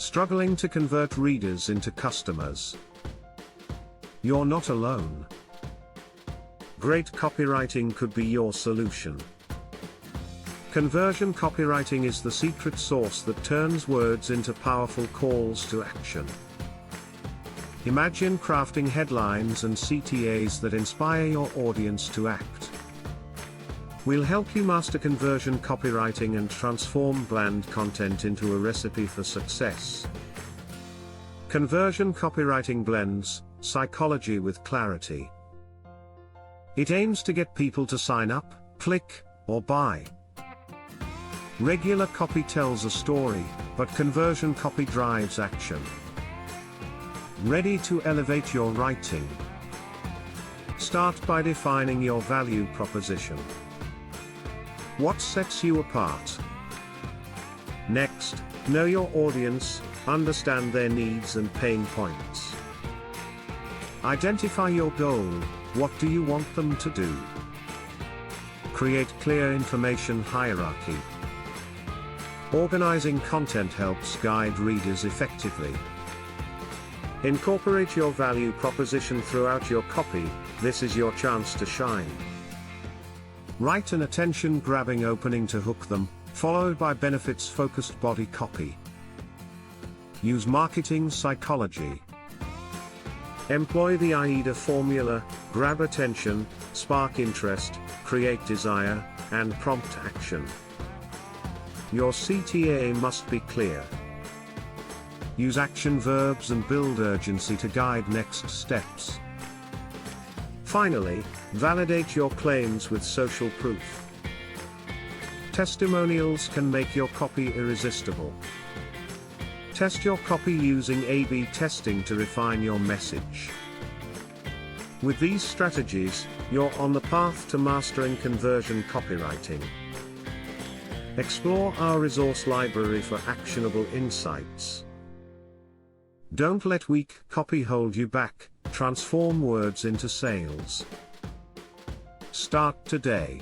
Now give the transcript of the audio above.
Struggling to convert readers into customers? You're not alone. Great copywriting could be your solution. Conversion copywriting is the secret sauce that turns words into powerful calls to action. Imagine crafting headlines and CTAs that inspire your audience to act. We'll help you master conversion copywriting and transform bland content into a recipe for success. Conversion copywriting blends psychology with clarity. It aims to get people to sign up, click, or buy. Regular copy tells a story, but conversion copy drives action. Ready to elevate your writing? Start by defining your value proposition. What sets you apart? Next, know your audience, understand their needs and pain points. Identify your goal, what do you want them to do? Create clear information hierarchy. Organizing content helps guide readers effectively. Incorporate your value proposition throughout your copy, this is your chance to shine. Write an attention-grabbing opening to hook them, followed by benefits-focused body copy. Use marketing psychology. Employ the AIDA formula: grab attention, spark interest, create desire, and prompt action. Your CTA must be clear. Use action verbs and build urgency to guide next steps. Finally, validate your claims with social proof. Testimonials can make your copy irresistible. Test your copy using A/B testing to refine your message. With these strategies, you're on the path to mastering conversion copywriting. Explore our resource library for actionable insights. Don't let weak copy hold you back, transform words into sales. Start today.